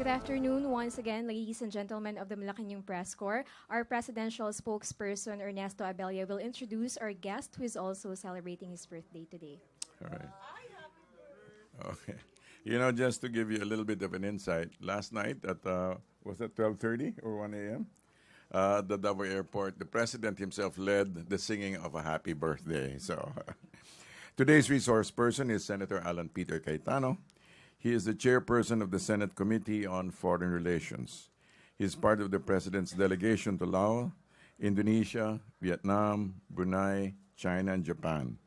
Good afternoon once again, ladies and gentlemen of the Malacanang Press Corps. Our presidential spokesperson, Ernesto Abella, will introduce our guest who is also celebrating his birthday today. All right. Okay. You know, just to give you a little bit of an insight, last night at, was it 12:30 or 1 a.m.? At the Davao Airport, the president himself led the singing of a happy birthday. So today's resource person is Senator Alan Peter Cayetano. He is the chairperson of the Senate Committee on Foreign Relations. He is part of the president's delegation to Laos, Indonesia, Vietnam, Brunei, China, and Japan.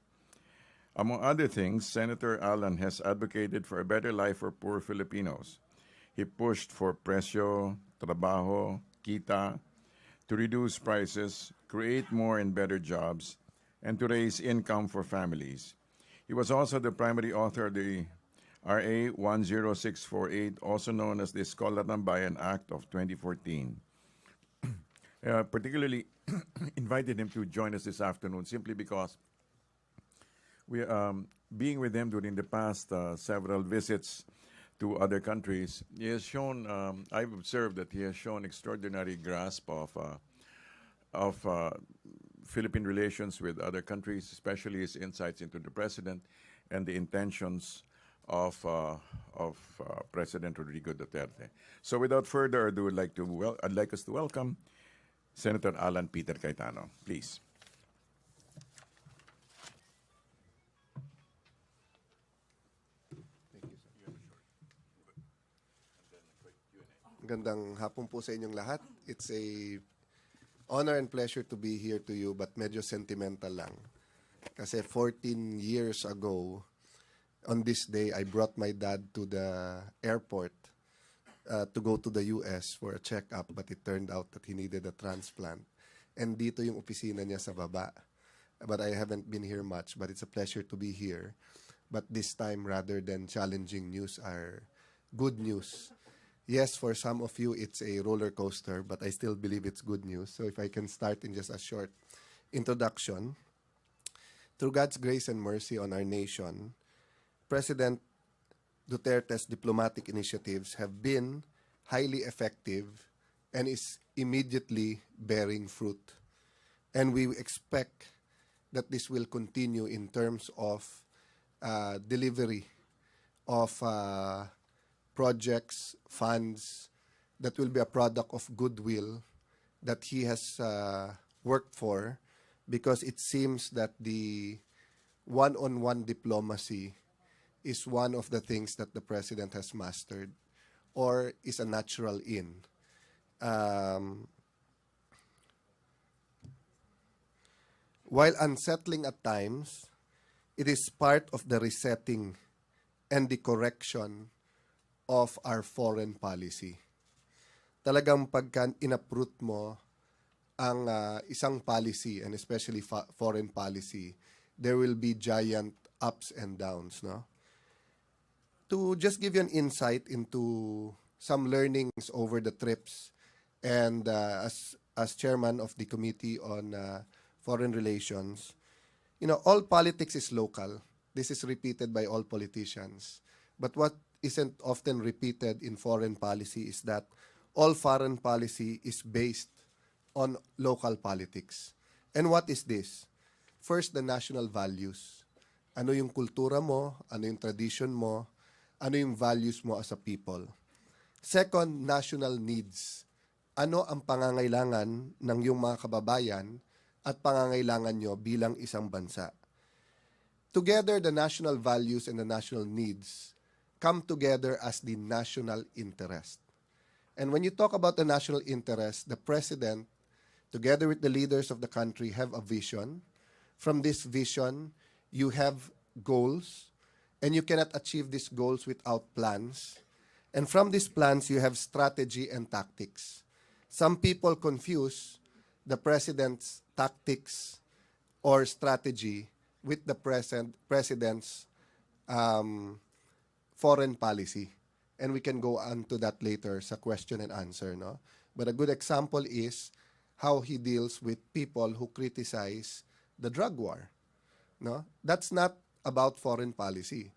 Among other things, Senator Alan has advocated for a better life for poor Filipinos. He pushed for presyo, trabajo, kita, to reduce prices, create more and better jobs, and to raise income for families. He was also the primary author of the RA 10648, also known as the Eskolatan Bayan Act of 2014. Particularly invited him to join us this afternoon simply because we being with him during the past several visits to other countries, he has shown, I've observed that he has shown extraordinary grasp of Philippine relations with other countries, especially his insights into the president and the intentions of President Rodrigo Duterte. So without further ado, I'd like us to welcome Senator Alan Peter Cayetano. Please. Magandang hapon po sa inyong lahat. It's a honor and pleasure to be here to you, but medyo sentimental lang. Kasi 14 years ago, on this day, I brought my dad to the airport to go to the US for a checkup, but it turned out that he needed a transplant. And dito yung opisina niya sa baba. But I haven't been here much, but it's a pleasure to be here. But this time, rather than challenging news, are good news. Yes, for some of you, it's a roller coaster, but I still believe it's good news. So if I can start in just a short introduction. Through God's grace and mercy on our nation, President Duterte's diplomatic initiatives have been highly effective and is immediately bearing fruit. And we expect that this will continue in terms of delivery of projects, funds that will be a product of goodwill that he has worked for, because it seems that the one-on-one diplomacy is one of the things that the president has mastered or is a natural in. While unsettling at times, it is part of the resetting and the correction of our foreign policy. Talagang pagka inaproot mo ang isang policy, and especially foreign policy, there will be giant ups and downs, no? To just give you an insight into some learnings over the trips, and as chairman of the Committee on Foreign Relations, you know, all politics is local. This is repeated by all politicians. But what isn't often repeated in foreign policy is that all foreign policy is based on local politics. And what is this? First, the national values. Ano yung kultura mo? Ano yung tradition mo? Ano yung values mo as a people? Second, national needs. Ano ang pangangailangan ng iyong mga kababayan at pangangailangan nyo bilang isang bansa? Together, the national values and the national needs come together as the national interest. And when you talk about the national interest, the president, together with the leaders of the country, have a vision. From this vision, you have goals, and you cannot achieve these goals without plans. And from these plans, you have strategy and tactics. Some people confuse the president's tactics or strategy with the president's foreign policy. And we can go on to that later sa question and answer, no? But a good example is how he deals with people who criticize the drug war, no? That's not about foreign policy.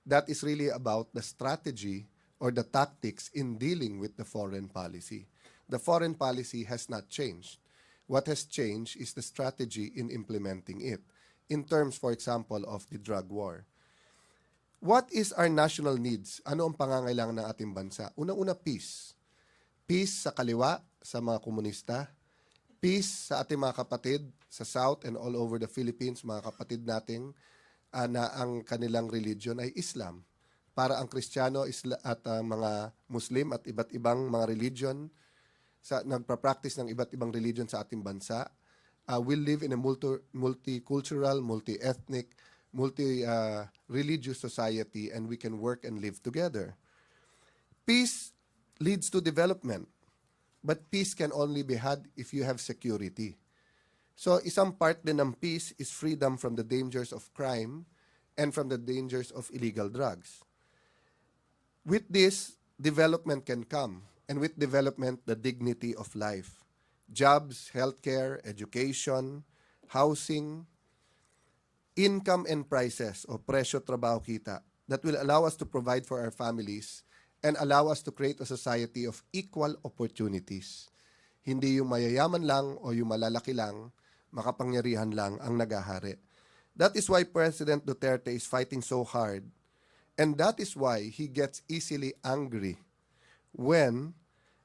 That is really about the strategy or the tactics in dealing with the foreign policy. The foreign policy has not changed. What has changed is the strategy in implementing it, in terms, for example, of the drug war. What is our national needs? Ano ang pangangailangan ng ating bansa? Unang-una, peace. Peace sa kaliwa, sa mga komunista. Peace sa ating mga kapatid sa South and all over the Philippines, mga kapatid nating na ang kanilang religion ay Islam. Para ang Kristiyano at mga Muslim at iba't ibang mga religion, nagpa-practice ng iba't ibang religion sa ating bansa, will live in a multicultural, multi-ethnic, multi-religious society, and we can work and live together. Peace leads to development, but peace can only be had if you have security. So isang part din ng peace is freedom from the dangers of crime and from the dangers of illegal drugs. With this, development can come, and with development, the dignity of life. Jobs, healthcare, education, housing, income and prices o presyo, trabaho, kita that will allow us to provide for our families and allow us to create a society of equal opportunities. Hindi yung mayayaman lang o yung malalaki lang, makapangyarihan lang ang nagahari. That is why President Duterte is fighting so hard, and that is why he gets easily angry when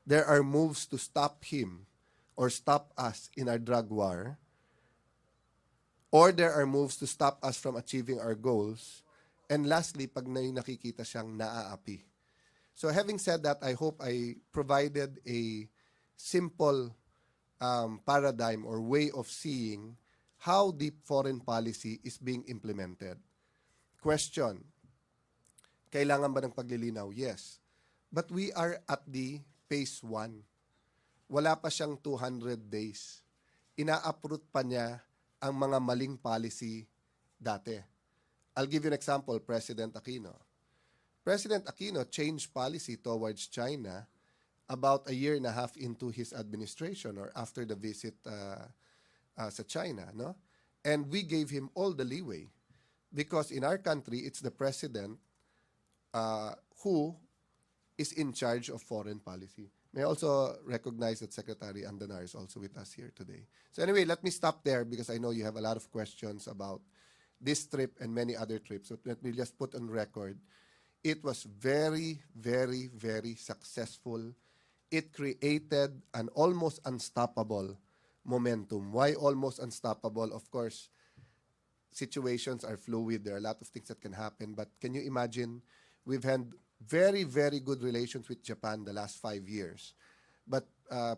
there are moves to stop him or stop us in our drug war, or there are moves to stop us from achieving our goals, and lastly, pag nakikita siyang naaapi. So having said that, I hope I provided a simple paradigm or way of seeing how the foreign policy is being implemented. Question, kailangan ba ng paglilinaw? Yes. But we are at the phase 1. Wala pa siyang 200 days. Ina-uproot pa niya ang mga maling policy dati. I'll give you an example, President Aquino. President Aquino changed policy towards China about a year and a half into his administration or after the visit sa China, no? And we gave him all the leeway because in our country, it's the president who is in charge of foreign policy. May I also recognize that Secretary Andanar is also with us here today. So anyway, let me stop there because I know you have a lot of questions about this trip and many other trips. So let me just put on record, it was very, very, very successful. It created an almost unstoppable momentum. Why almost unstoppable? Of course, situations are fluid. There are a lot of things that can happen. But can you imagine, we've had very, very good relations with Japan the last 5 years. But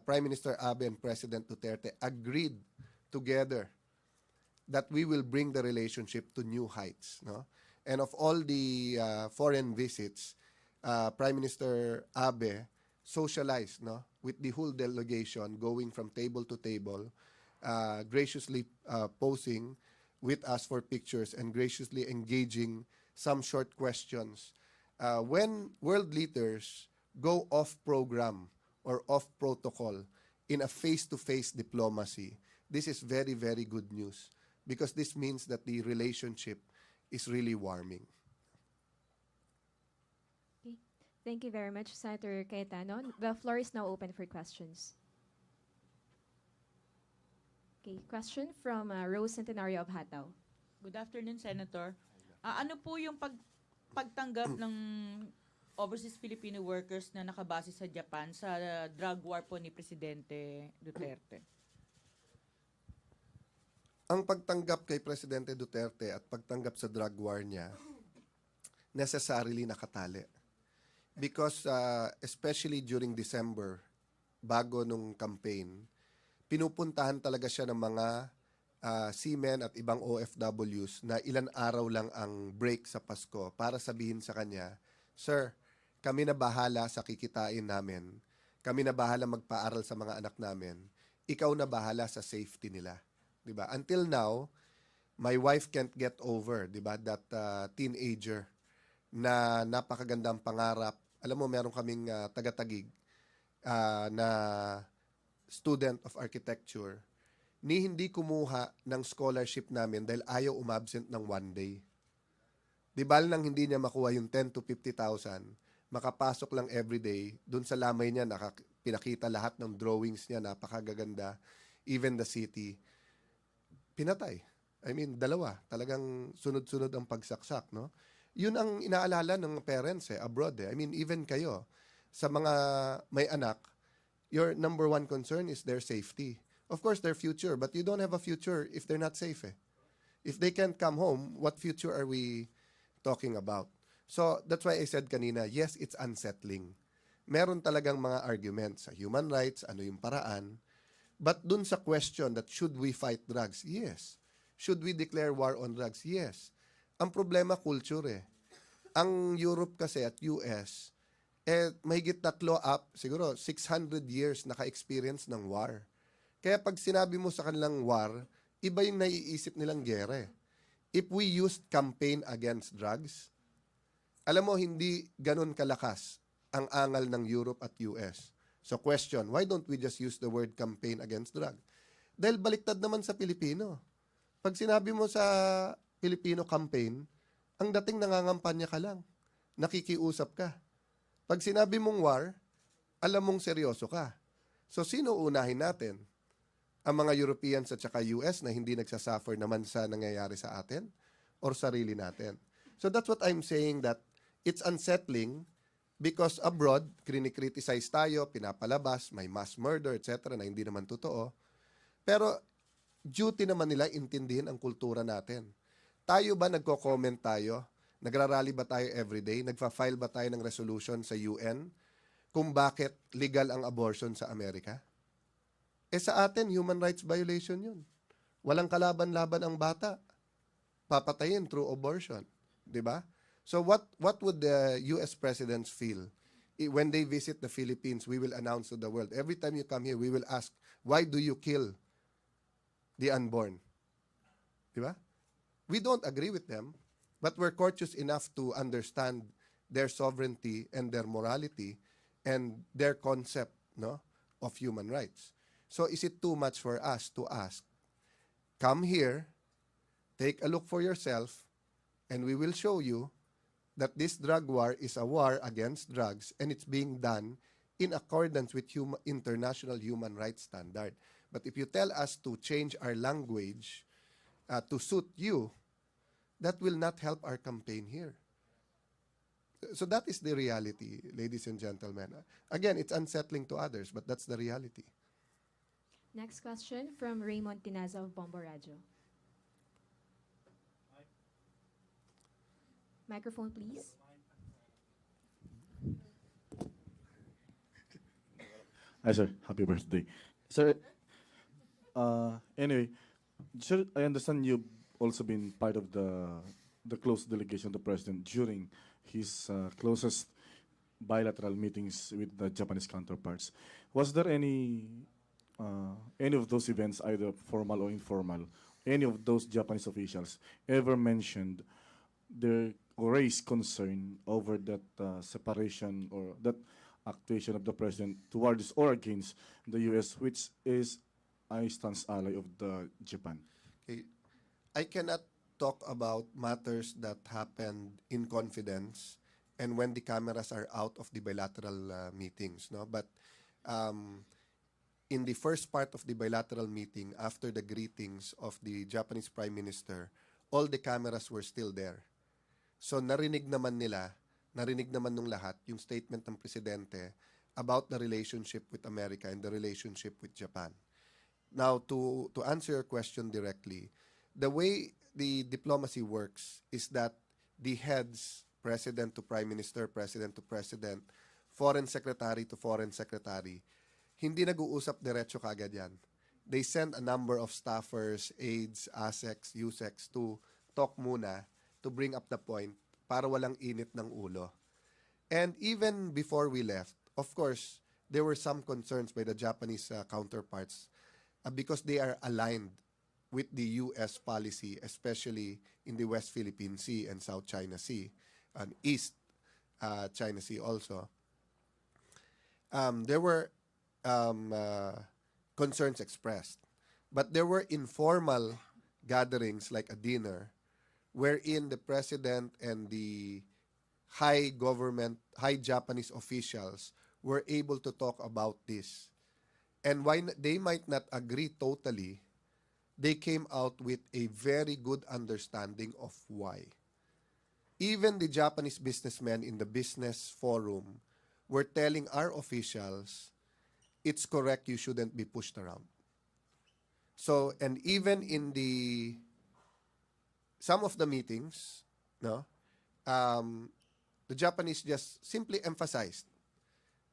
Prime Minister Abe and President Duterte agreed together that we will bring the relationship to new heights. No? And of all the foreign visits, Prime Minister Abe socialized with the whole delegation, going from table to table, graciously posing with us for pictures and graciously engaging some short questions. When world leaders go off program or off protocol in a face-to-face diplomacy, this is very, very good news because this means that the relationship is really warming. Okay. Thank you very much, Senator Cayetano. The floor is now open for questions. Okay, question from Rose Centenario of Hataw. Good afternoon, Senator. Ano po yung pagtanggap ng overseas Filipino workers na nakabase sa Japan sa drug war po ni Presidente Duterte? Ang pagtanggap kay Presidente Duterte at pagtanggap sa drug war niya, necessarily nakatali. Because especially during December, bago nung campaign, pinupuntahan talaga siya ng mga seamen at ibang OFWs na ilan araw lang ang break sa Pasko para sabihin sa kanya, Sir, kami na bahala sa kikitain namin. Kami na bahala magpaaral sa mga anak namin. Ikaw na bahala sa safety nila. Diba? Until now, my wife can't get over, diba, that teenager na napakagandang pangarap. Alam mo, meron kaming taga-Tagig na student of architecture ni hindi kumuha ng scholarship namin dahil ayaw umabsent ng 1 day. Di ba nang hindi niya makuha yung 10 to 50,000, makapasok lang everyday, dun sa lamay niya, pinakita lahat ng drawings niya, napakagaganda, even the city, pinatay. I mean, dalawa. Talagang sunod-sunod ang pagsaksak, no? Yun ang inaalala ng parents abroad. I mean, even kayo, sa mga may anak, your number one concern is their safety. Of course, their future, but you don't have a future if they're not safe. If they can't come home, what future are we talking about? So, that's why I said kanina, yes, it's unsettling. Meron talagang mga arguments sa human rights, ano yung paraan. But dun sa question that should we fight drugs? Yes. Should we declare war on drugs? Yes. Ang problema, culture Ang Europe kasi at US, mahigit siguro 600 years naka-experience ng war. Kaya pag sinabi mo sa kanilang war, iba yung naiisip nilang gera If we used campaign against drugs, alam mo, hindi ganun kalakas ang angal ng Europe at US. So question, why don't we just use the word campaign against drugs? Dahil baliktad naman sa Pilipino. Pag sinabi mo sa Filipino campaign, ang dating nangangampanya ka lang. Nakikiusap ka. Pag sinabi mong war, alam mong seryoso ka. So sino unahin natin? Ang mga Europeans at saka US na hindi nagsasuffer naman sa nangyayari sa atin? Or sarili natin? So that's what I'm saying, that it's unsettling because abroad, krinikriticize tayo, pinapalabas, may mass murder, etc. na hindi naman totoo. Pero duty naman nila intindihin ang kultura natin. Tayo ba nagko-comment tayo? Nagrarally ba tayo everyday? Nagfa-file ba tayo ng resolution sa UN kung bakit legal ang abortion sa Amerika? Sa atin, human rights violation yun. Walang kalaban-laban ang bata. Papatayin through abortion. Diba? So what would the US presidents feel? When they visit the Philippines, we will announce to the world, every time you come here, we will ask, why do you kill the unborn? Diba? We don't agree with them, but we're courteous enough to understand their sovereignty and their morality and their concept, no, of human rights. So is it too much for us to ask, come here, take a look for yourself, and we will show you that this drug war is a war against drugs and it's being done in accordance with international human rights standard. But if you tell us to change our language to suit you, that will not help our campaign here. So that is the reality, ladies and gentlemen. Again, it's unsettling to others, but that's the reality. Next question from Raymond Tinaza of Bombo Radio. Microphone, please. Hi, sir. Happy birthday. Sir, anyway, sir, I understand you've also been part of the close delegation of the president during his closest bilateral meetings with the Japanese counterparts. Was there any of those events, either formal or informal, any of those Japanese officials ever mentioned their or raised concern over that separation or that actuation of the president towards or against the U.S., which is a stance ally of the Japan? Okay. I cannot talk about matters that happened in confidence and when the cameras are out of the bilateral meetings, no? But in the first part of the bilateral meeting, after the greetings of the Japanese Prime Minister, all the cameras were still there. So narinig naman nung lahat yung statement ng presidente about the relationship with America and the relationship with Japan. Now, to answer your question directly, the way the diplomacy works is that the heads, president to prime minister, president to president, foreign secretary to foreign secretary, hindi nag-uusap diretso kagad yan. They send a number of staffers, aides, ASECs, USECs to talk muna to bring up the point para walang init ng ulo. And even before we left, of course, there were some concerns by the Japanese counterparts because they are aligned with the U.S. policy, especially in the West Philippine Sea and South China Sea, and East China Sea also. There were concerns expressed. But there were informal gatherings like a dinner wherein the president and the high Japanese officials were able to talk about this. And while they might not agree totally, they came out with a very good understanding of why. Even the Japanese businessmen in the business forum were telling our officials, it's correct, you shouldn't be pushed around. So, and even in some of the meetings, no, the Japanese just simply emphasized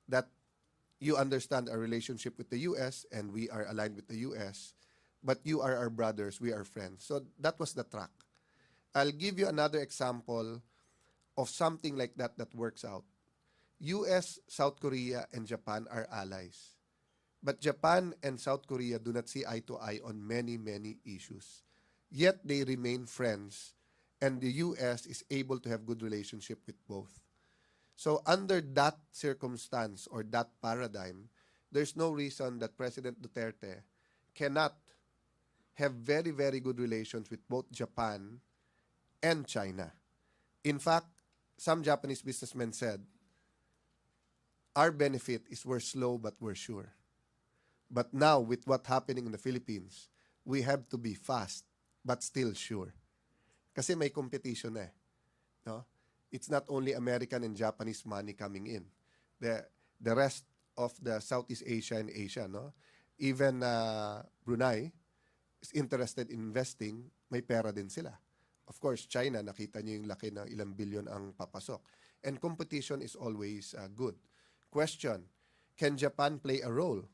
that you understand our relationship with the U.S. and we are aligned with the U.S., but you are our brothers, we are friends. So that was the track. I'll give you another example of something like that that works out. U.S., South Korea, and Japan are allies. But Japan and South Korea do not see eye to eye on many, many issues. Yet they remain friends, and the U.S. is able to have good relationship with both. So under that circumstance or that paradigm, there's no reason that President Duterte cannot have very, very good relations with both Japan and China. In fact, some Japanese businessmen said, our benefit is we're slow but we're sure. But now, with what's happening in the Philippines, we have to be fast but still sure. Kasi may competition eh. No? It's not only American and Japanese money coming in. The rest of the Southeast Asia and Asia, no? Even Brunei is interested in investing, may pera din sila. Of course, China, nakita niyo yung laki ng ilang bilyon ang papasok. And competition is always good. Question, can Japan play a role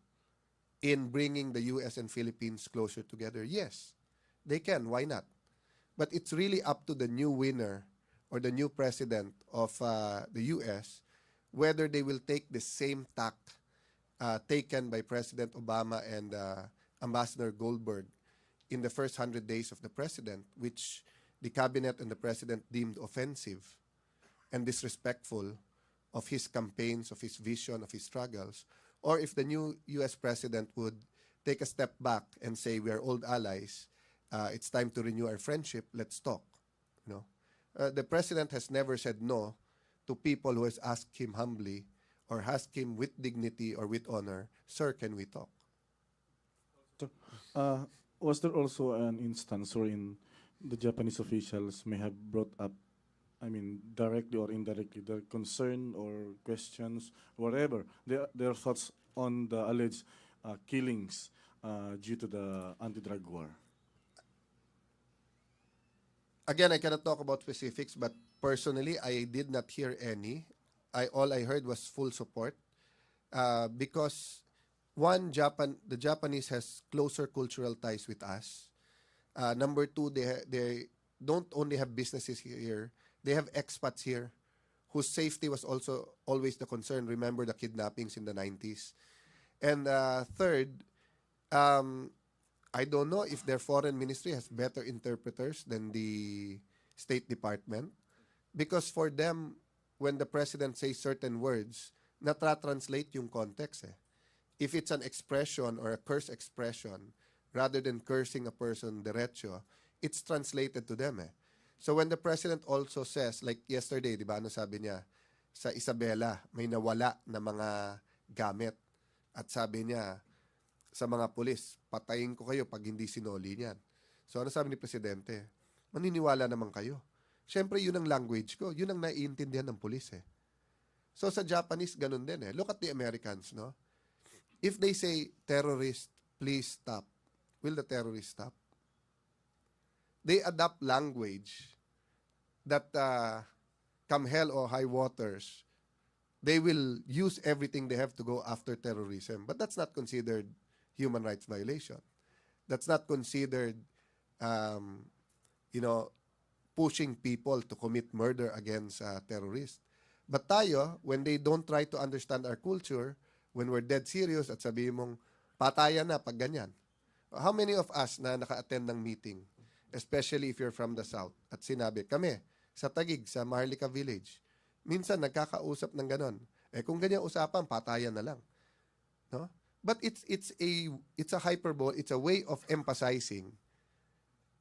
in bringing the U.S. and Philippines closer together? Yes, they can. Why not? But it's really up to the new winner or the new president of the U.S. whether they will take the same tack taken by President Obama and Ambassador Goldberg in the first 100 days of the president, which the cabinet and the president deemed offensive and disrespectful of his campaigns, of his vision, of his struggles, or if the new U.S. president would take a step back and say, we are old allies, it's time to renew our friendship, let's talk. You know? The president has never said no to people who has asked him humbly or asked him with dignity or with honor, sir, can we talk? So, was there also an instance wherein the Japanese officials may have brought up, I mean, directly or indirectly, their concern or questions, whatever, their thoughts on the alleged killings due to the anti-drug war? Again, I cannot talk about specifics, but personally, I did not hear any. All I heard was full support because, one, the Japanese has closer cultural ties with us. Number two, they don't only have businesses here, they have expats here whose safety was also always the concern. Remember the kidnappings in the 90s. And third, I don't know if their foreign ministry has better interpreters than the State Department. Because for them, when the president says certain words, natra-translate yung context eh. If it's an expression or a curse expression, rather than cursing a person derecho, it's translated to them eh. So when the president also says, like yesterday, di ba, ano sabi niya, sa Isabela, may nawala na mga gamit. At sabi niya, sa mga pulis, patayin ko kayo pag hindi sinoli niyan. So ano sabi ni presidente? Maniniwala naman kayo. Siyempre, yun ang language ko. Yun ang naiintindihan ng pulis eh. So sa Japanese, ganun din eh. Look at the Americans, no? If they say, terrorist, please stop, will the terrorist stop? They adopt language that come hell or high waters, they will use everything they have to go after terrorism. But that's not considered human rights violation. That's not considered, pushing people to commit murder against terrorists. But tayo, when they don't try to understand our culture, when we're dead serious at sabihin mong, patayan na pag ganyan. How many of us na naka-attend ng meeting, especially if you're from the South, at sinabi, kami, sa Taguig, sa Maharlika Village, minsan nagkakausap ng ganon. Eh kung ganyan usapan, patayan na lang. No? But it's a hyperbole, it's a way of emphasizing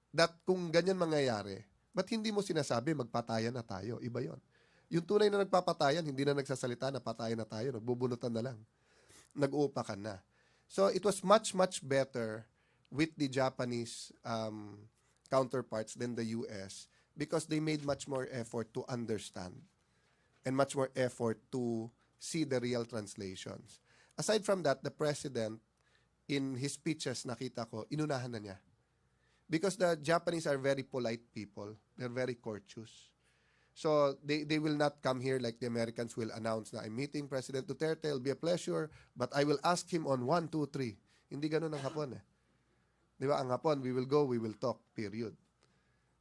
that kung ganyan mangyayari, ba't hindi mo sinasabi magpatayan na tayo? Iba yon. Yung tunay na nagpapatayan, hindi na nagsasalita, napatayan na tayo, nagbubunutan na lang. Nag-uupakan na. So it was much, much better with the Japanese counterparts than the US because they made much more effort to understand and much more effort to see the real translations. Aside from that, the president, in his speeches, nakita ko, inunahan na niya. Because the Japanese are very polite people. They're very courteous. So they will not come here like the Americans will announce na I'm meeting President Duterte, it'll be a pleasure, but I will ask him on 1, 2, 3. Hindi ganun ang Hapon eh. Di ba? Ang Hapon, we will go, we will talk, period.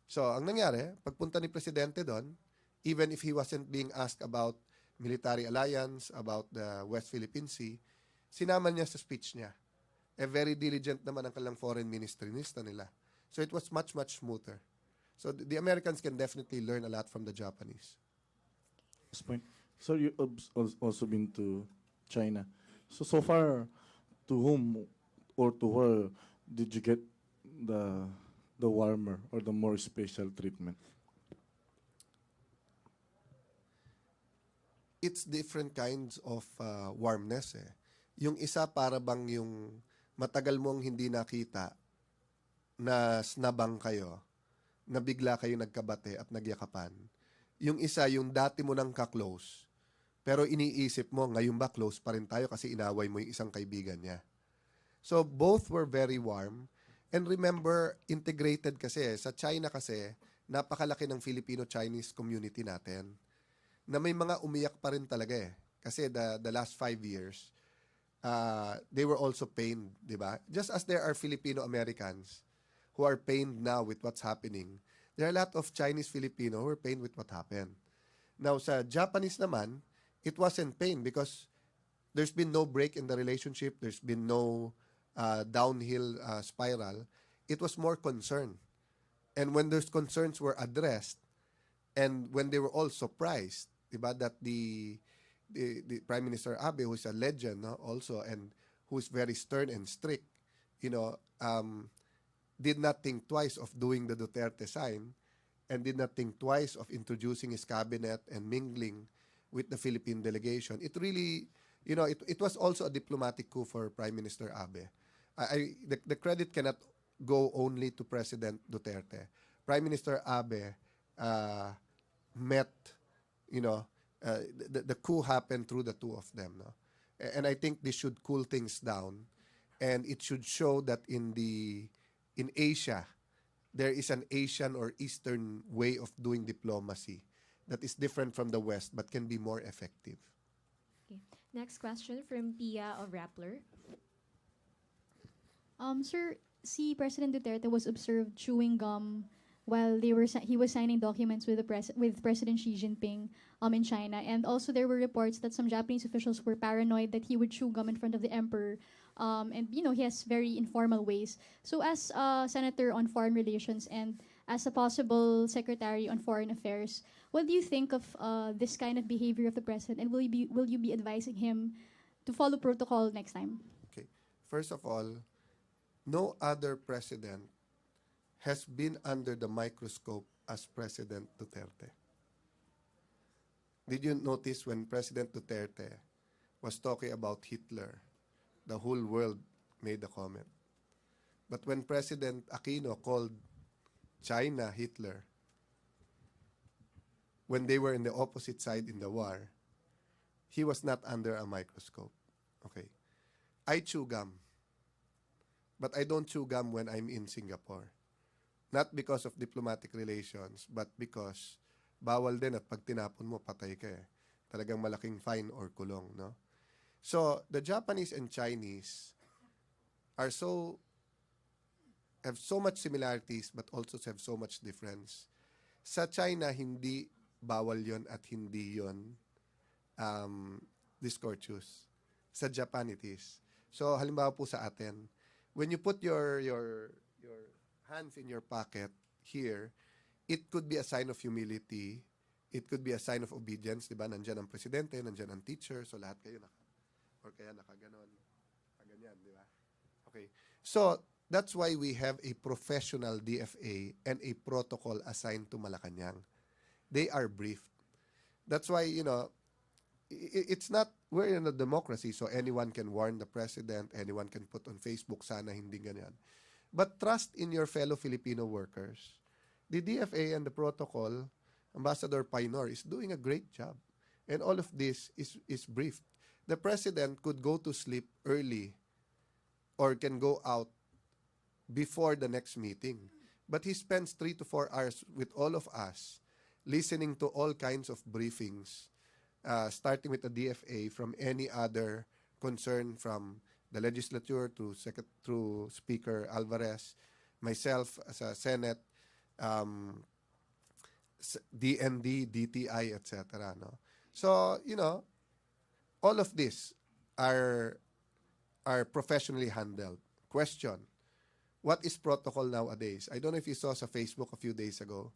So ang nangyari, pagpunta ni Presidente doon, even if he wasn't being asked about military alliance, about the West Philippine Sea, sinaman niya sa speech niya. Very diligent naman ang kanilang foreign ministerinista nila. So it was much, much smoother. So the Americans can definitely learn a lot from the Japanese. This point. So you also been to China. So far, to whom or to where did you get the warmer or the more special treatment? It's different kinds of warmness eh. Yung isa para bang yung matagal mong hindi nakita na snabang kayo, na bigla kayo nagkabate at nagyakapan. Yung isa, yung dati mo nang ka-close, pero iniisip mo, ngayon ba close pa rin tayo kasi inaway mo yung isang kaibigan niya. So, both were very warm. And remember, integrated kasi. Sa China kasi, napakalaki ng Filipino-Chinese community natin. Na may mga umiyak pa rin talaga eh. Kasi the last 5 years, they were also pained, di ba? Just as there are Filipino-Americans who are pained now with what's happening, there are a lot of Chinese Filipino who are pained with what happened. Now, sa Japanese naman, it wasn't pain because there's been no break in the relationship, there's been no downhill spiral. It was more concern. And when those concerns were addressed, and when they were all surprised, diba, that the Prime Minister Abe, who's a legend also, and who's very stern and strict, did not think twice of doing the Duterte sign and did not think twice of introducing his cabinet and mingling with the Philippine delegation. It really, it was also a diplomatic coup for Prime Minister Abe. The credit cannot go only to President Duterte. Prime Minister Abe met, the coup happened through the two of them. No? And I think this should cool things down. And it should show that in Asia, there is an Asian or Eastern way of doing diplomacy that is different from the West but can be more effective. Okay. Next question from Pia of Rappler. Sir, si President Duterte was observed chewing gum while he was signing documents with with President Xi Jinping in China, and also there were reports that some Japanese officials were paranoid that he would chew gum in front of the emperor. And he has very informal ways. So as a senator on foreign relations and as a possible secretary on foreign affairs, what do you think of this kind of behavior of the president, and will you be advising him to follow protocol next time? Okay. First of all, no other president has been under the microscope as President Duterte. Did you notice when President Duterte was talking about Hitler, the whole world made a comment. But when President Aquino called China Hitler, when they were in the opposite side in the war, he was not under a microscope. Okay. I chew gum. But I don't chew gum when I'm in Singapore. Not because of diplomatic relations, but because bawal din at pag tinapon mo, patay ka eh. Talagang malaking fine or kulong, no? So, the Japanese and Chinese have so much similarities but also have so much difference. Sa China, hindi bawal yon at hindi yon discourteous. Sa Japan, it is. So, halimbawa po sa atin, when you put your hands in your pocket here, it could be a sign of humility. It could be a sign of obedience. Diba? Nandyan ang presidente, nandyan ang teacher, so lahat kayo or kaya nakaganon, ganyan, di ba? Okay. So, that's why we have a professional DFA and a protocol assigned to Malacanang. They are briefed. That's why, it's not, we're in a democracy, so anyone can warn the president, anyone can put on Facebook, sana hindi ganyan. But trust in your fellow Filipino workers. The DFA and the protocol, Ambassador Painor is doing a great job. And all of this is briefed. The president could go to sleep early or can go out before the next meeting. But he spends 3 to 4 hours with all of us, listening to all kinds of briefings, starting with the DFA, from any other concern, from the legislature through Speaker Alvarez, myself as a Senate, DND, DTI, etc. No? So, all of this are professionally handled. Question, what is protocol nowadays? I don't know if you saw sa Facebook a few days ago,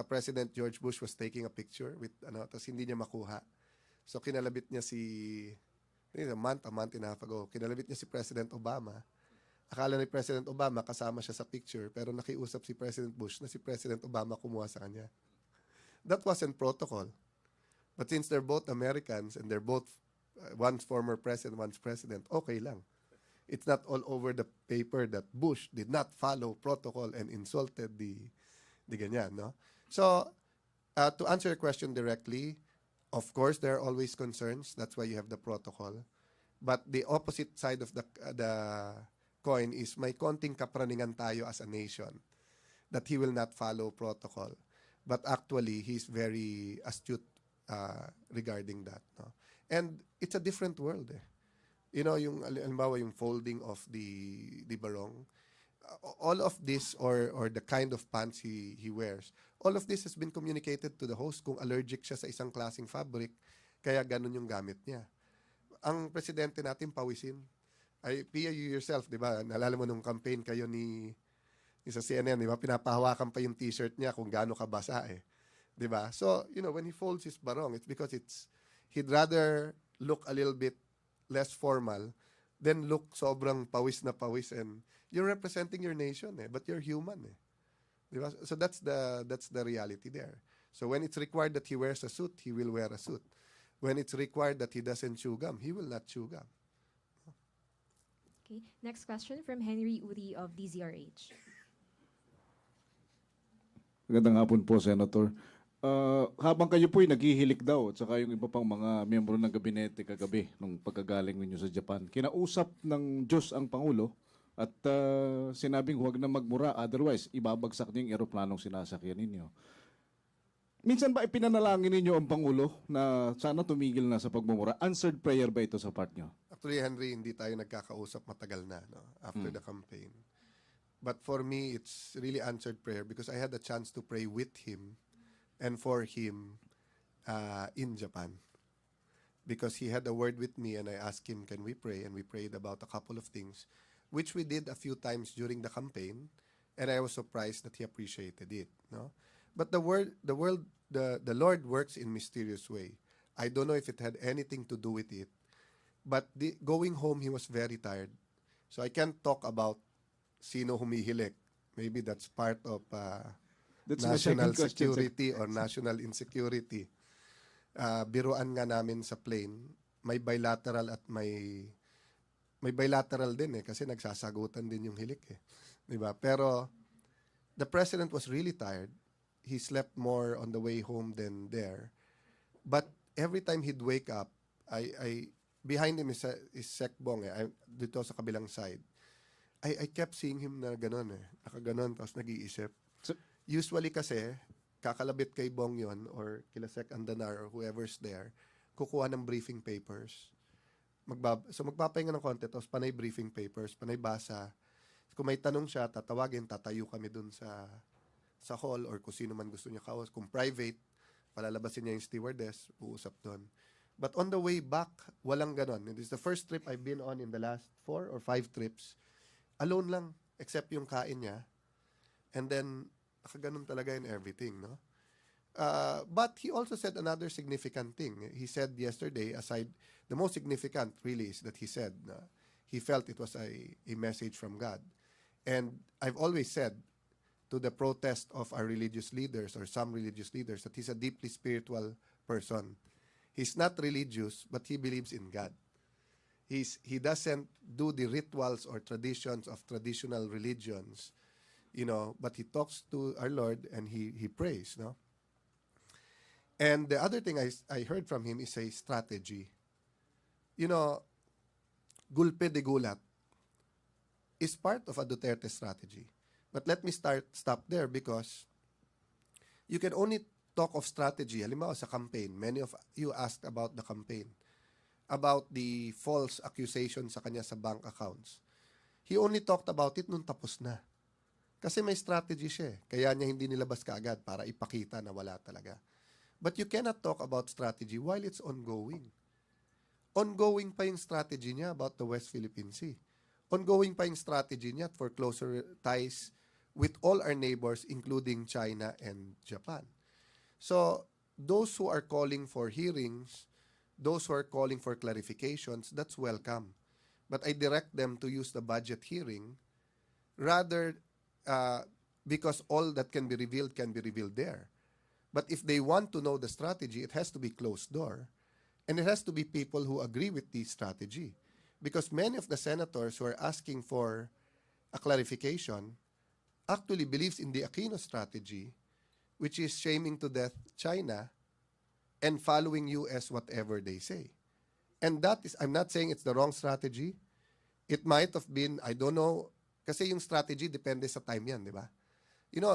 President George Bush was taking a picture with, tapos hindi niya makuha. So, kinalabit niya a month and a half ago, kinalabit niya si President Obama. Akala ni President Obama kasama siya sa picture, pero nakiusap si President Bush na si President Obama kumuha sa kanya. That wasn't protocol. But since they're both Americans and they're both, one's former president, one's president, okay lang. It's not all over the paper that Bush did not follow protocol and insulted the ganyan, no? So, to answer your question directly, of course, there are always concerns. That's why you have the protocol. But the opposite side of the coin is may konting kapraningan tayo as a nation that he will not follow protocol. But actually, he's very astute regarding that. No? And it's a different world. Yung halimbawa yung folding of the barong, all of this or the kind of pants he wears, all of this has been communicated to the host kung allergic siya sa isang klaseng fabric, kaya ganun yung gamit niya. Ang presidente natin pawisin. Pia, you yourself, di ba? Nalala mo nung campaign kayo ni sa CNN, di ba? Pinapahawakan pa yung t-shirt niya kung gaano kabasa Di ba? So, when he folds his barong, it's because he'd rather look a little bit less formal than look sobrang pawis na pawis, and you're representing your nation but you're human Di ba? So that's the reality there. So when it's required that he wears a suit, he will wear a suit. When it's required that he doesn't chew gum, he will not chew gum. Okay. Next question from Henry Uri of DZRH. Magandang hapon po, Senator. Habang kayo po'y naghihilik daw at saka yung iba pang mga miyembro ng gabinete kagabi nung pagkagaling ninyo sa Japan, kinausap ng Diyos ang Pangulo at sinabing huwag na magmura, otherwise ibabagsak niyo yung eroplanong sinasakyan ninyo. Minsan ba ipinanalangin ninyo ang Pangulo na sana tumigil na sa pagmumura? Answered prayer ba ito sa part nyo? Actually, Henry, hindi tayo nagkakausap matagal na after the campaign. But for me, it's really answered prayer because I had a chance to pray with him and for him in Japan. Because he had a word with me and I asked him, can we pray? And we prayed about a couple of things, which we did a few times during the campaign, and I was surprised that he appreciated it. No? But the Lord works in mysterious way. I don't know if it had anything to do with it, but going home, he was very tired. So I can't talk about sino humihilik. Maybe that's part of national security or national insecurity. Biruan nga namin sa plane, may bilateral at may bilateral din kasi nagsasagutan din yung hilik Diba? Pero the president was really tired. He slept more on the way home than there. But every time he'd wake up, I behind him is Sekbong dito sa kabilang side. I kept seeing him na gano'n nakaganon, tapos nag-iisip. Usually kasi, kakalabit kay Bong yon or kila Sek Andanar or whoever's there, kukuha ng briefing papers. So magpapahinga ng konti, tapos panay briefing papers, panay basa. Kung may tanong siya, tatawagin, tatayo kami dun sa hall or kung sino man gusto niya kawas. Kung private, palalabasin niya yung stewardess, uusap doon. But on the way back, walang ganon. It is the first trip I've been on in the last 4 or 5 trips. Alone lang, except yung kain niya. And then, nakaganon talaga in everything, no? But he also said another significant thing. He said yesterday, aside, the most significant really is that he said he felt it was a message from God. And I've always said to the protest of our religious leaders or some religious leaders that he's a deeply spiritual person. He's not religious, but he believes in God. He doesn't do the rituals or traditions of traditional religions, but he talks to our Lord and he prays, no? And the other thing I heard from him is a strategy. Gulpe de gulat is part of a Duterte strategy. But let me stop there because you can only talk of strategy. Halimbawa sa campaign, many of you asked about the campaign, about the false accusation sa kanya sa bank accounts. He only talked about it nung tapos na. Kasi may strategy siya eh. Kaya niya hindi nilabas kaagad para ipakita na wala talaga. But you cannot talk about strategy while it's ongoing. Ongoing pa yung strategy niya about the West Philippine Sea. Ongoing pa yung strategy niya for closer ties with all our neighbors, including China and Japan. So, those who are calling for hearings, those who are calling for clarifications, that's welcome. But I direct them to use the budget hearing rather because all that can be revealed there. But if they want to know the strategy, it has to be closed door. And it has to be people who agree with the strategy. Because many of the senators who are asking for a clarification actually believes in the Aquino strategy, which is shaming to death China and following US whatever they say. And that is, I'm not saying it's the wrong strategy. It might have been, I don't know, kasi yung strategy depende sa time yan, di ba?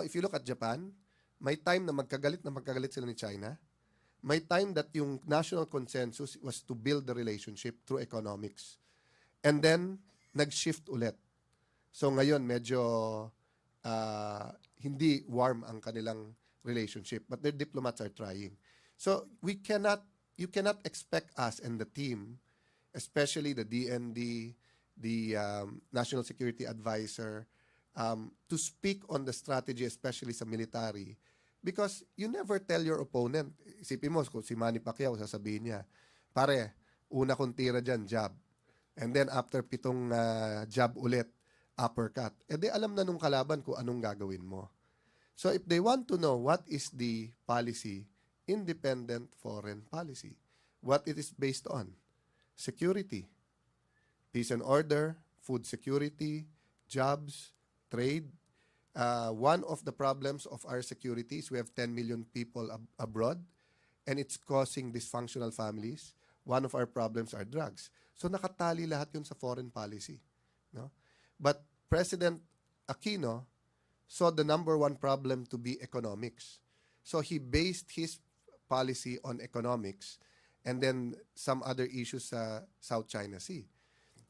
If you look at Japan, may time na magkagalit sila ni China. May time that yung national consensus was to build the relationship through economics. And then, nag-shift ulit. So ngayon, medyo hindi warm ang kanilang relationship. But their diplomats are trying. So you cannot expect us and the team, especially the DND, the National Security Advisor, to speak on the strategy, especially sa military, because you never tell your opponent. Isipin mo, kung si Manny Pacquiao, sasabihin niya, pare, una kong tira dyan, jab. And then after 7 jab ulit, uppercut. Di alam na nung kalaban kung anong gagawin mo. So if they want to know what is the policy, independent foreign policy, what it is based on, security, peace and order, food security, jobs, trade. One of the problems of our security is we have 10 million people abroad and it's causing dysfunctional families. One of our problems are drugs. So nakatali lahat yun sa foreign policy. No? But President Aquino saw the number one problem to be economics. So he based his policy on economics and then some other issues sa South China Sea.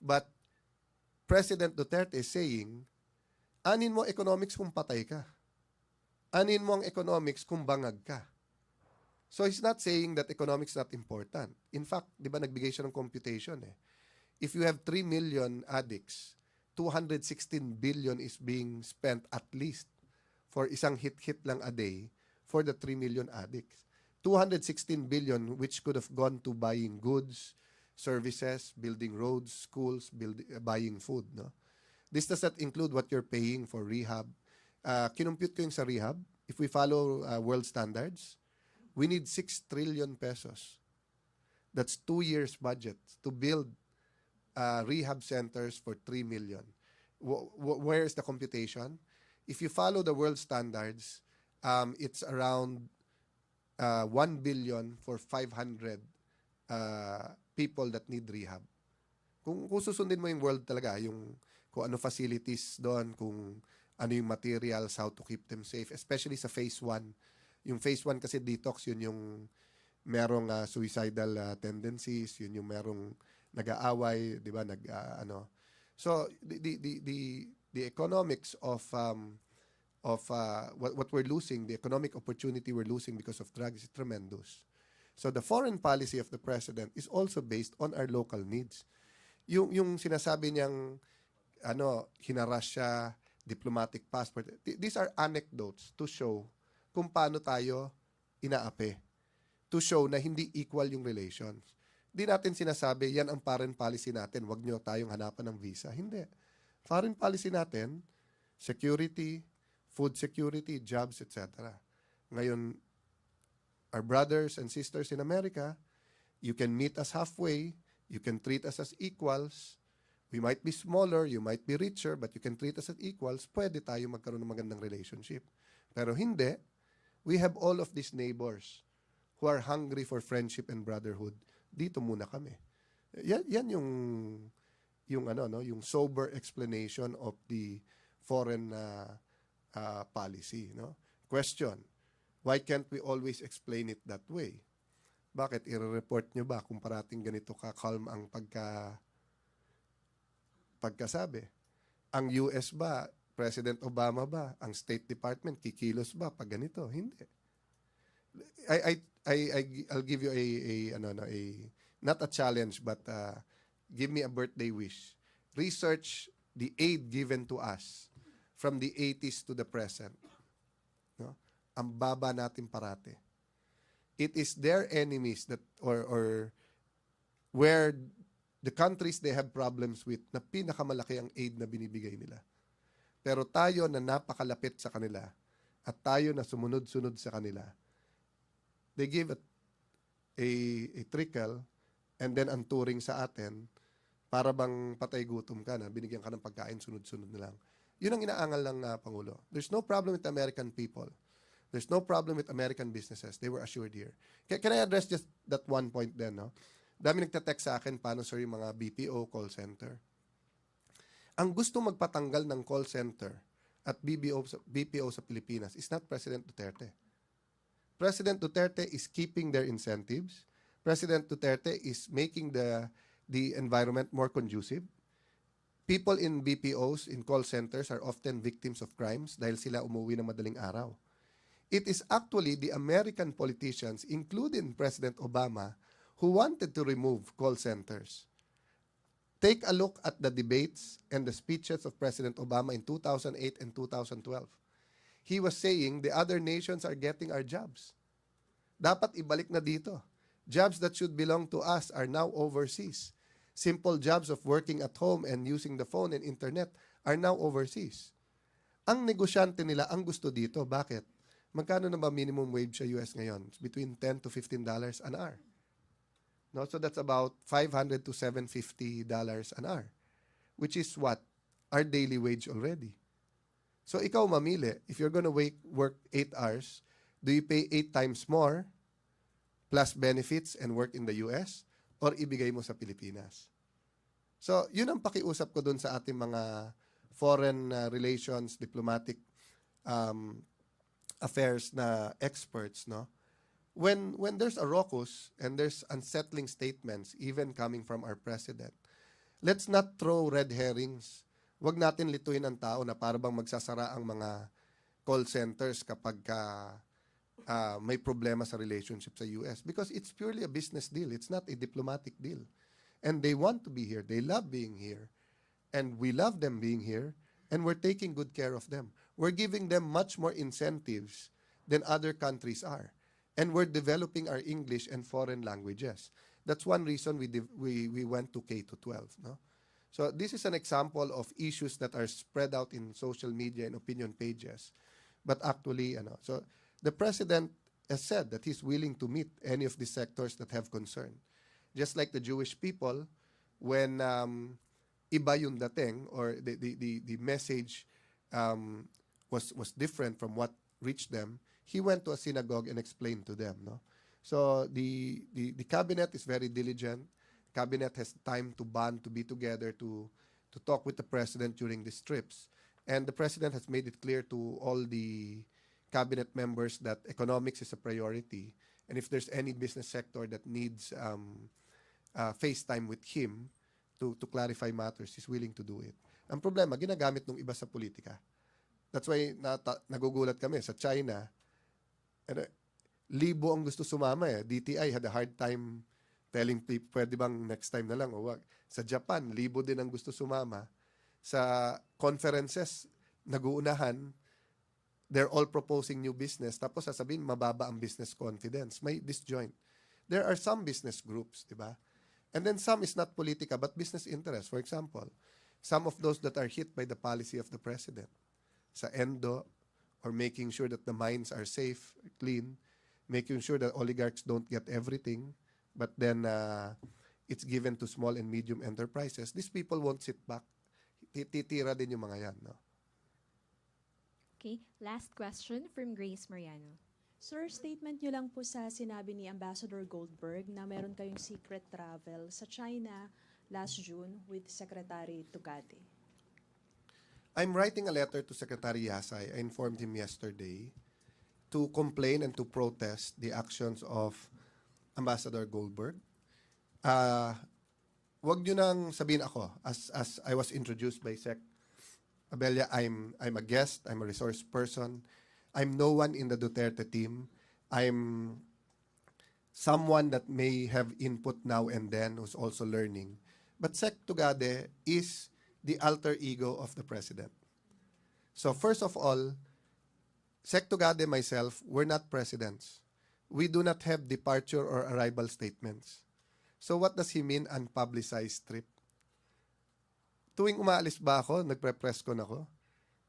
But President Duterte is saying, anin mo economics kung patay ka. Anin mo ang economics kung bangag ka. So he's not saying that economics is not important. In fact, di ba nagbigay siya ng computation eh. If you have 3 million addicts, 216 billion is being spent at least for isang hit-hit lang a day for the 3 million addicts. 216 billion which could have gone to buying goods, services, building roads, schools, buying food. No? This does not include what you're paying for rehab. Kinumpute ko yung sa rehab. If we follow world standards, we need 6 trillion pesos. That's 2 years' budget to build rehab centers for 3 million. Where is the computation? If you follow the world standards, it's around 1 billion for 500 people that need rehab. Kung susundin mo yung world talaga, kung ano facilities doon, kung ano yung materials, how to keep them safe, especially sa phase 1. Yung phase 1 kasi detox, yun yung merong suicidal tendencies, yun yung merong nag-aaway, di ba, So the economics of what we're losing, the economic opportunity we're losing because of drugs is tremendous. So the foreign policy of the president is also based on our local needs. Yung sinasabi niyang hinaras siya, diplomatic passport, these are anecdotes to show kung paano tayo inaapi, to show na hindi equal yung relations. Di natin sinasabi, yan ang foreign policy natin, wag nyo tayong hanapan ng visa. Hindi. Foreign policy natin, security, food security, jobs, etc. Ngayon, our brothers and sisters in America, you can meet us halfway, you can treat us as equals. We might be smaller, you might be richer, but you can treat us as equals. Pwede tayo magkaroon ng magandang relationship. Pero hindi. We have all of these neighbors who are hungry for friendship and brotherhood. Dito muna kami. Yan yung sober explanation of the foreign policy, no? Question: why can't we always explain it that way? Bakit i-report nyo ba kung parating ganito ka-calm ang pagkasabi? Ang US ba, President Obama ba, ang State Department kikilos ba pag ganito? Hindi. I'll give you a not a challenge, but give me a birthday wish. Research the aid given to us from the 80s to the present. No? Ang baba natin parate. It is their enemies that or where the countries they have problems with na pinakamalaki ang aid na binibigay nila. Pero tayo na napakalapit sa kanila at tayo na sumunod-sunod sa kanila, they give a trickle and then ang turing sa atin para bang patay gutom ka na, binigyan ka ng pagkain, sunod-sunod na lang. Yun ang inaangal ng Pangulo. There's no problem with American people. There's no problem with American businesses. They were assured here. Can I address just that one point then? No? Dami nagtatext sa akin, paano sir yung mga BPO call center. Ang gusto magpatanggal ng call center at BPO sa Pilipinas is not President Duterte. President Duterte is keeping their incentives. President Duterte is making the environment more conducive. People in BPOs, in call centers, are often victims of crimes dahil sila umuwi ng madaling araw. It is actually the American politicians, including President Obama, who wanted to remove call centers. Take a look at the debates and the speeches of President Obama in 2008 and 2012. He was saying the other nations are getting our jobs. Dapat ibalik na dito. Jobs that should belong to us are now overseas. Simple jobs of working at home and using the phone and internet are now overseas. Ang negosyante nila ang gusto dito. Bakit? Magkano na ba minimum wage sa US ngayon? It's between $10 to $15 an hour. No, so that's about $500 to $750 an hour, which is what? Our daily wage already. So ikaw mamili, if you're gonna work 8 hours, do you pay 8 times more plus benefits and work in the US or ibigay mo sa Pilipinas? So yun ang pakiusap ko dun sa ating mga foreign relations, diplomatic affairs na experts, no? When there's a raucous and there's unsettling statements even coming from our president, let's not throw red herrings. Huwag natin lituin ang tao na para bang magsasara ang mga call centers kapag may problema sa relationship sa US, because it's purely a business deal. It's not a diplomatic deal. And they want to be here. They love being here. And we love them being here. And we're taking good care of them. We're giving them much more incentives than other countries are. And we're developing our English and foreign languages. That's one reason we went to K-12. No? So this is an example of issues that are spread out in social media and opinion pages. But actually, so the president has said that he's willing to meet any of the sectors that have concern. Just like the Jewish people, when iba yung dating, or the message was different from what reached them, he went to a synagogue and explained to them. No? So the cabinet is very diligent. Cabinet has time to bond, to be together, to talk with the president during these trips. And the president has made it clear to all the cabinet members that economics is a priority. And if there's any business sector that needs face time with him to clarify matters, he's willing to do it. Ang problema, ginagamit ng iba sa politika. That's why nagugulat kami sa China. Libo ang gusto sumama eh. DTI had a hard time telling people, pwede bang next time na lang o wag. Sa Japan, libo din ang gusto sumama. Sa conferences, naguunahan, they're all proposing new business. Tapos sasabihin, mababa ang business confidence. May disjoint. There are some business groups, di ba? And then some is not politika, but business interest. For example, some of those that are hit by the policy of the president. Sa Endo, or making sure that the mines are safe, clean, making sure that oligarchs don't get everything, but then it's given to small and medium enterprises, these people won't sit back. Titira din yung mga yan. No? Okay, last question from Grace Mariano. Sir, statement nyo lang po sa sinabi ni Ambassador Goldberg na meron kayong secret travel sa China last June with Secretary Tugade. I'm writing a letter to Secretary Yasay. I informed him yesterday to complain and to protest the actions of Ambassador Goldberg. Wag nyo nang sabihin ako, as I was introduced by Sec Abella, I'm a guest, I'm a resource person. I'm no one in the Duterte team. I'm someone that may have input now and then who's also learning. But Sec Tugade is the alter ego of the president. So first of all, Sec Tugade, myself, we're not presidents. We do not have departure or arrival statements. So what does he mean, unpublicized trip? Tuwing umaalis ba ako, nagpre-press con ako?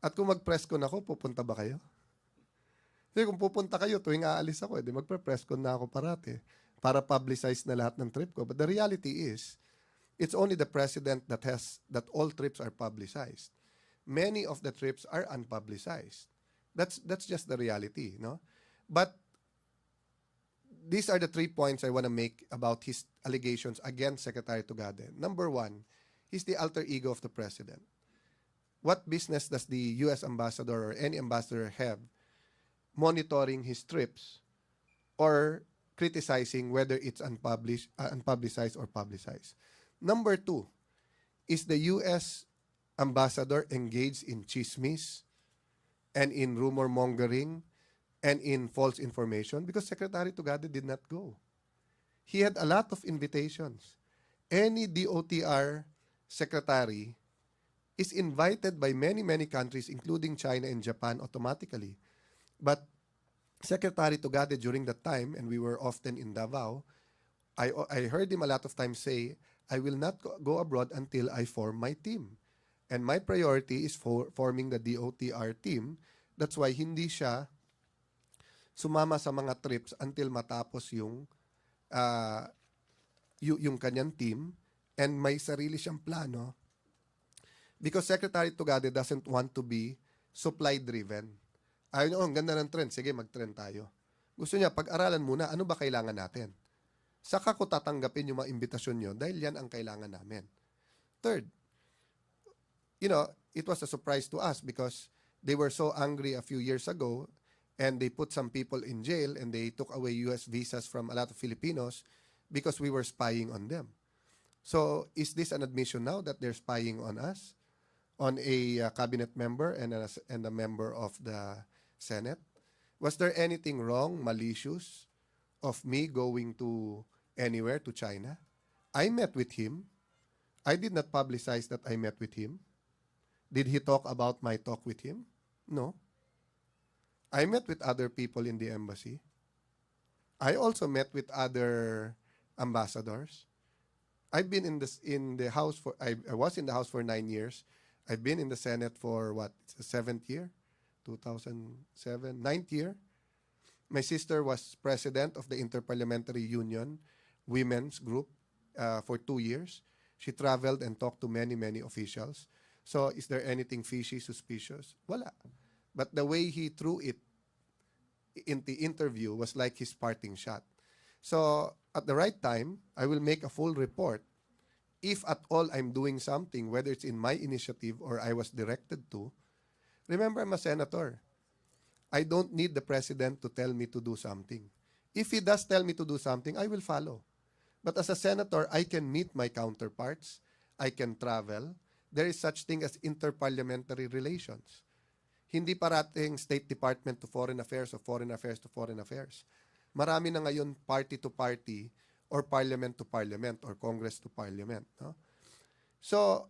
At kung mag-press con ako, pupunta ba kayo? Kasi kung pupunta kayo, tuwing aalis ako, edi magpre-press con na ako parati para publicize na lahat ng trip ko. But the reality is, it's only the president that all trips are publicized. Many of the trips are unpublicized. That's just the reality, no? But these are the 3 points I want to make about his allegations against Secretary Tugade. Number 1, he's the alter ego of the president. What business does the U.S. ambassador or any ambassador have monitoring his trips or criticizing whether it's unpublicized or publicized? Number 2, is the U.S. ambassador engaged in chismis and in rumor mongering and in false information? Because Secretary Tugade did not go. He had a lot of invitations. Any DOTR secretary is invited by many, many countries, including China and Japan, automatically. But Secretary Tugade, during that time, and we were often in Davao, I heard him a lot of times say, I will not go abroad until I form my team. And my priority is forming the DOTR team. That's why hindi siya sumama sa mga trips until matapos yung kanyang team, and may sarili siyang plano. Because Secretary Tugade doesn't want to be supply-driven. Ayaw niya, ang ganda ng trend, sige, mag-trend tayo. Gusto niya, pag-aralan muna, ano ba kailangan natin? Saka ko tatanggapin yung mga imbitasyon niyo dahil yan ang kailangan namin. Third, it was a surprise to us because they were so angry a few years ago and they put some people in jail and they took away U.S. visas from a lot of Filipinos because we were spying on them. So, is this an admission now that they're spying on us? On a cabinet member and a member of the Senate? Was there anything wrong, malicious, of me going to anywhere to China? I met with him. I did not publicize that I met with him. Did he talk about my talk with him? No. I met with other people in the embassy. I also met with other ambassadors. I've been in the House for I was in the House for 9 years. I've been in the Senate for it's the 7th year, 2007, 9th year. My sister was president of the Interparliamentary Union Women's Group for 2 years. She traveled and talked to many, many officials. So, is there anything fishy, suspicious? Wala. But the way he threw it in the interview was like his parting shot. So, at the right time, I will make a full report. If at all I'm doing something, whether it's in my initiative or I was directed to, remember, I'm a senator. I don't need the president to tell me to do something. If he does tell me to do something, I will follow. But as a senator, I can meet my counterparts. I can travel. There is such thing as interparliamentary relations. Hindi parating State Department to Foreign Affairs or Foreign Affairs to Foreign Affairs. Marami na ngayon party to party or parliament to parliament or Congress to parliament. No? So,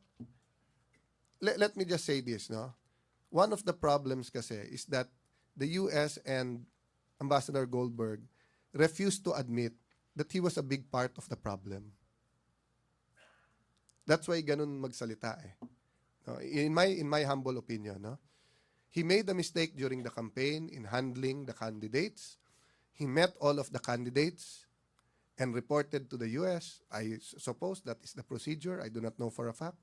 let me just say this. No? One of the problems kasi is that the U.S. and Ambassador Goldberg refused to admit that he was a big part of the problem. That's why ganun magsalita eh. No? In my humble opinion, no? He made a mistake during the campaign in handling the candidates. He met all of the candidates and reported to the US. I suppose that is the procedure. I do not know for a fact.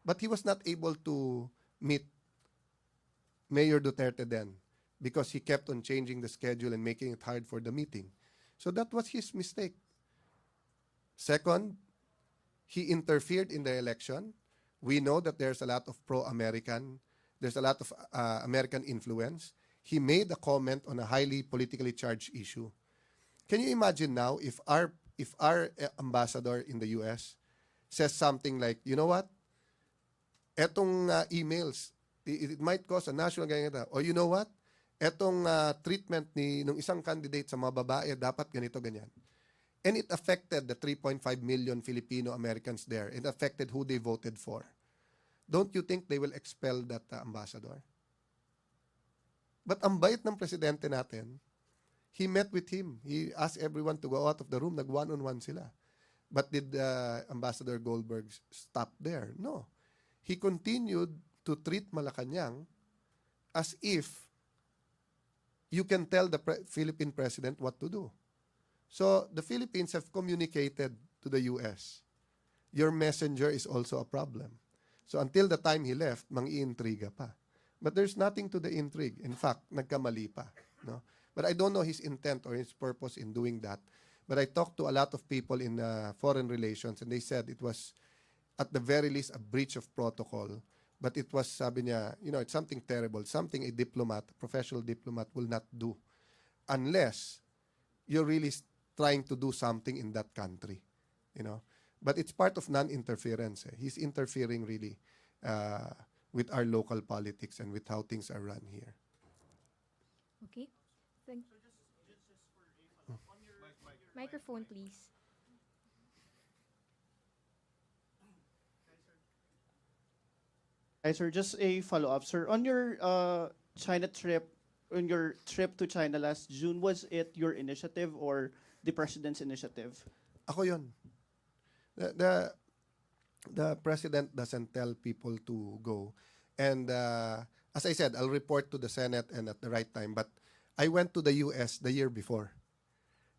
But he was not able to meet Mayor Duterte then because he kept on changing the schedule and making it hard for the meeting. So that was his mistake. Second, he interfered in the election. We know that there's a lot of pro-American, there's a lot of American influence. He made a comment on a highly politically charged issue. Can you imagine now if our ambassador in the US says something like, you know what? Etong emails, it might cause a national ganyan. Or you know what? Etong treatment nung isang candidate sa mga babae, dapat ganito, ganyan. And it affected the 3.5 million Filipino Americans there. It affected who they voted for. Don't you think they will expel that ambassador? But ang bait ng presidente natin, he met with him. He asked everyone to go out of the room. Nag-one-on-one sila. But did Ambassador Goldberg stop there? No. He continued to treat Malacanang as if you can tell the Philippine president what to do. So the Philippines have communicated to the US. Your messenger is also a problem. So until the time he left, mang-iintriga pa. But there's nothing to the intrigue. In fact, nagkamali pa. No? But I don't know his intent or his purpose in doing that. But I talked to a lot of people in foreign relations and they said it was at the very least a breach of protocol. But it was, sabi niya, it's something terrible, something a diplomat, a professional diplomat will not do unless you're really trying to do something in that country, But it's part of non-interference. He's interfering really with our local politics and with how things are run here. Okay. Microphone, please. Hi, sir. Just a follow-up, sir. On your China trip, on your trip to China last June, was it your initiative or the president's initiative? Ako yun. The president doesn't tell people to go. And as I said, I'll report to the Senate and at the right time. But I went to the US the year before.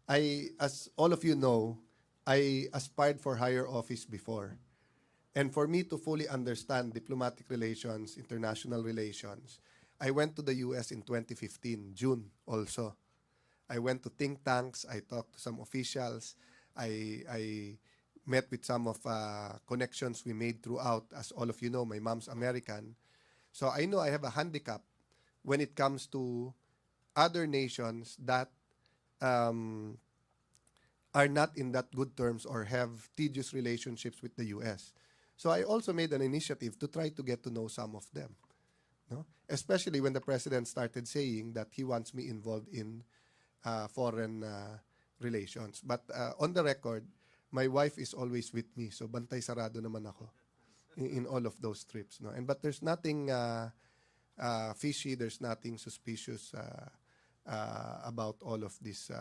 As all of you know, I aspired for higher office before. And for me to fully understand diplomatic relations, international relations, I went to the US in 2015, June also. I went to think tanks, I talked to some officials, I met with some of connections we made throughout. As all of you know, my mom's American. So I know I have a handicap when it comes to other nations that are not in that good terms or have tedious relationships with the US. So I also made an initiative to try to get to know some of them. No? Especially when the president started saying that he wants me involved in foreign relations. But on the record, my wife is always with me. So bantay sarado naman ako in all of those trips. No? But there's nothing fishy, there's nothing suspicious about all of these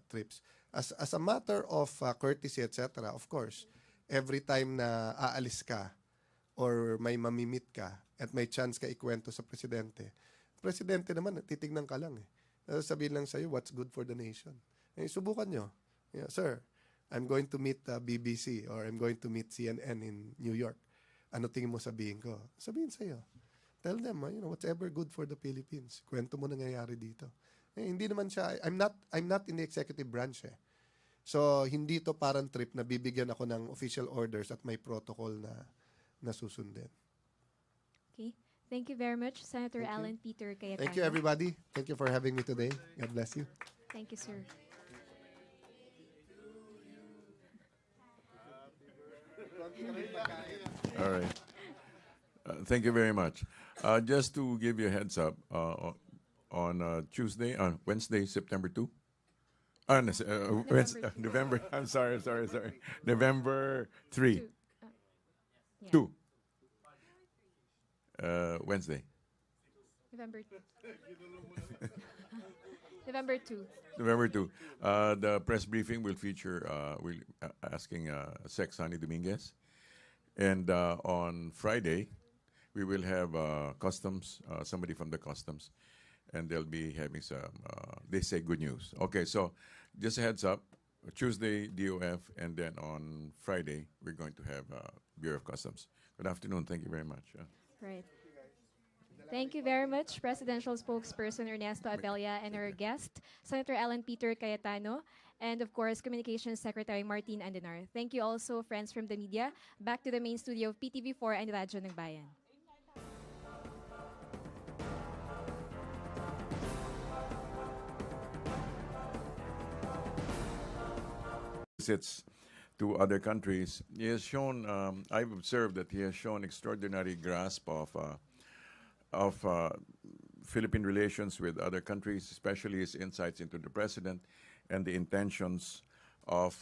trips. As a matter of courtesy, etc., of course, every time na aalis ka or may mamimit ka at may chance ka ikwento sa presidente naman, titignan ka lang sabihin lang sa'yo, what's good for the nation. Subukan nyo. Sir, I'm going to meet BBC or I'm going to meet CNN in New York. Ano tingin mo sabihin ko? Sabihin sa'yo. Tell them, whatever good for the Philippines. Kwento mo nangyayari dito. Hindi naman siya, I'm not in the executive branch So, hindi to parang trip na bibigyan ako ng official orders at may protocol na susundin. Okay. Thank you very much, Senator Alan Peter Cayetano. Thank you, everybody. Thank you for having me today. God bless you. Thank you, sir. All right. Thank you very much. Just to give you a heads up, on Wednesday, September 2. November. I'm sorry. November 3. Yeah. 2. Wednesday. November November 2. November 2. The press briefing will feature asking Sec. Sonny Dominguez. And on Friday, we will have customs, somebody from the customs, and they'll be having some, they say, good news. Okay, so just a heads up, Tuesday, DOF, and then on Friday, we're going to have Bureau of Customs. Good afternoon. Thank you very much. Right. Thank you very much, Presidential Spokesperson Ernesto Abella, and our guest, Senator Alan Peter Cayetano, and of course, Communications Secretary Martin Andenar. Thank you also, friends from the media. Back to the main studio of PTV4 and Radyo ng Bayan. Visits to other countries, he has shown, I've observed that he has shown extraordinary grasp of Philippine relations with other countries, especially his insights into the president and the intentions of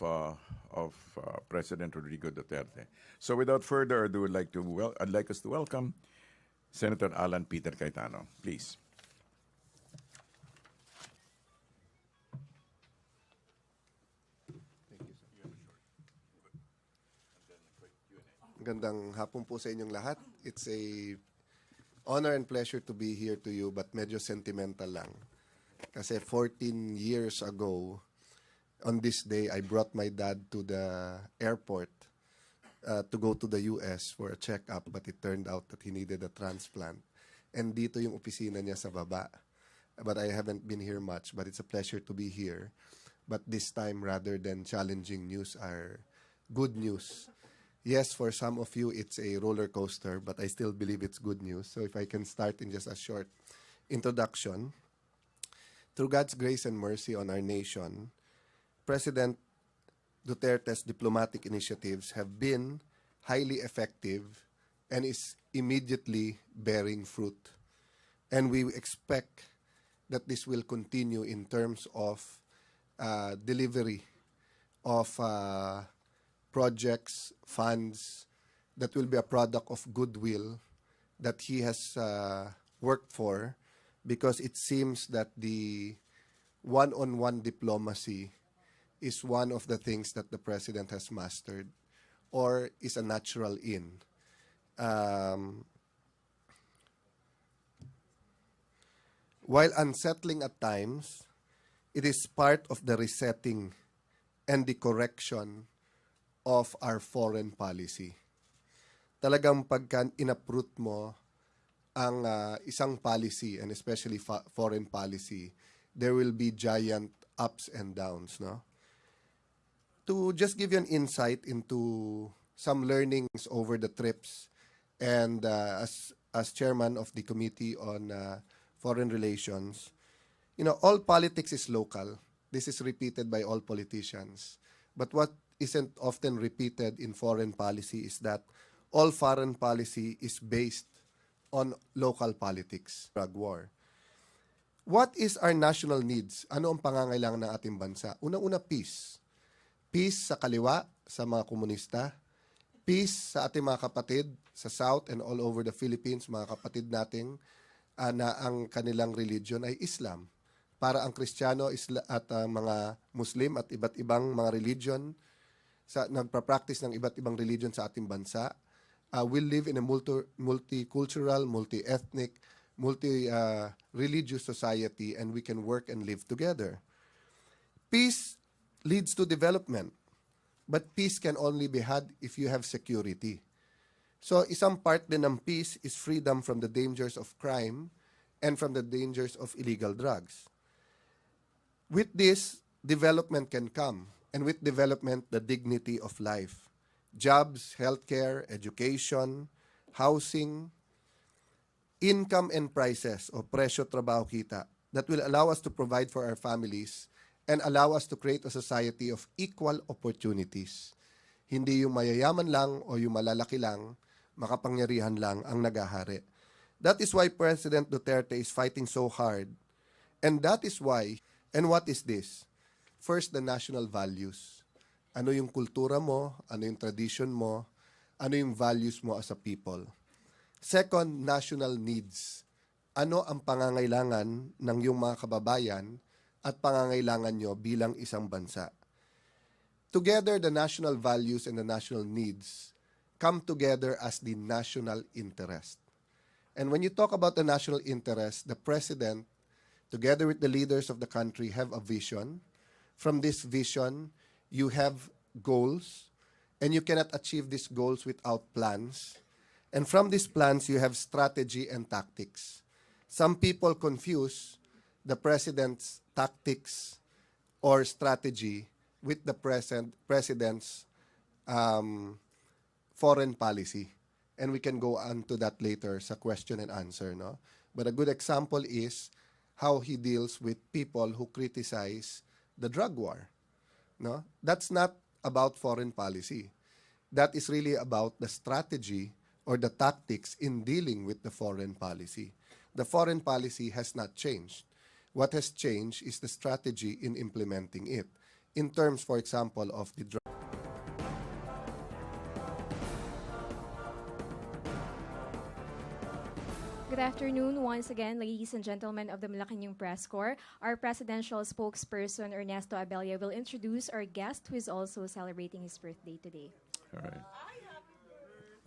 President Rodrigo Duterte. So without further ado, I'd like us to welcome Senator Alan Peter Cayetano. Please. Gandang hapon po sa inyong lahat. It's a honor and pleasure to be here to you, but medyo sentimental lang. Kasi 14 years ago, on this day, I brought my dad to the airport to go to the US for a checkup, but it turned out that he needed a transplant. And dito yung opisina niya sa baba. But I haven't been here much, but it's a pleasure to be here. But this time, rather than challenging news, are good news. Yes, for some of you, it's a roller coaster, but I still believe it's good news. So if I can start in just a short introduction. Through God's grace and mercy on our nation, President Duterte's diplomatic initiatives have been highly effective and is immediately bearing fruit. And we expect that this will continue in terms of delivery of projects, funds that will be a product of goodwill that he has worked for, because it seems that the one-on-one diplomacy is one of the things that the president has mastered or is a natural in. While unsettling at times, it is part of the resetting and the correction of our foreign policy. Talagang pagka inaproot mo ang isang policy, and especially foreign policy, there will be giant ups and downs, no? To just give you an insight into some learnings over the trips, and as chairman of the Committee on Foreign Relations, you know, all politics is local. This is repeated by all politicians. But what isn't often repeated in foreign policy is that all foreign policy is based on local politics. Drug war. What is our national needs? Ano ang pangangailangan ng ating bansa? Unang-una, peace. Peace sa kaliwa, sa mga komunista. Peace sa ating mga kapatid sa South and all over the Philippines, mga kapatid nating na ang kanilang religion ay Islam. Para ang Kristiyano at mga Muslim at iba't ibang mga religion, nagpa-practice ng iba't ibang religion sa ating bansa, will live in a multicultural, multi-ethnic, multi-religious society, and we can work and live together. Peace leads to development, but peace can only be had if you have security. So isang part din ng peace is freedom from the dangers of crime and from the dangers of illegal drugs. With this, development can come. And with development, the dignity of life. Jobs, healthcare, education, housing, income and prices o presyo, trabaho, kita that will allow us to provide for our families and allow us to create a society of equal opportunities. Hindi yung mayayaman lang o yung malalaki lang, makapangyarihan lang ang nagahari. That is why President Duterte is fighting so hard. And that is why, and what is this? First, the national values. Ano yung kultura mo, ano yung tradition mo, ano yung values mo as a people. Second, national needs. Ano ang pangangailangan ng iyong mga kababayan at pangangailangan nyo bilang isang bansa. Together, the national values and the national needs come together as the national interest. And when you talk about the national interest, the president, together with the leaders of the country, have a vision. From this vision, you have goals, and you cannot achieve these goals without plans. And from these plans, you have strategy and tactics. Some people confuse the president's tactics or strategy with the president's foreign policy. And we can go on to that later sa question and answer. No? But a good example is how he deals with people who criticize the drug war. No? That's not about foreign policy. That is really about the strategy or the tactics in dealing with the foreign policy. The foreign policy has not changed. What has changed is the strategy in implementing it. In terms, for example, of the drug. Good afternoon once again, ladies and gentlemen of the Malacanang Press Corps. Our presidential spokesperson, Ernesto Abella, will introduce our guest who is also celebrating his birthday today. All right.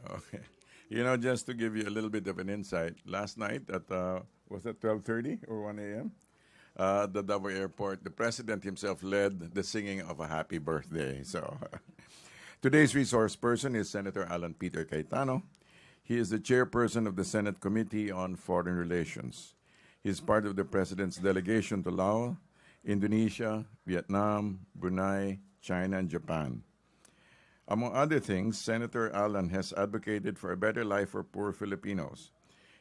Okay. You know, just to give you a little bit of an insight, last night at, was it 12:30 or 1 a.m.? The Davao Airport, the president himself led the singing of a happy birthday. So today's resource person is Senator Alan Peter Cayetano. He is the chairperson of the Senate Committee on Foreign Relations. He is part of the president's delegation to Laos, Indonesia, Vietnam, Brunei, China, and Japan. Among other things, Senator Alan has advocated for a better life for poor Filipinos.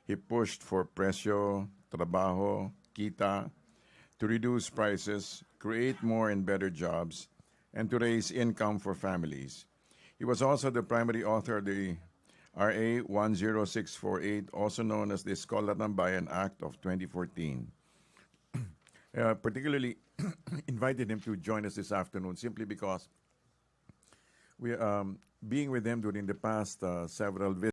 He pushed for presyo, trabajo, kita, to reduce prices, create more and better jobs, and to raise income for families. He was also the primary author of the RA 10648, also known as the Eskwela-Tambayan Act of 2014. Particularly invited him to join us this afternoon simply because we being with him during the past several visits.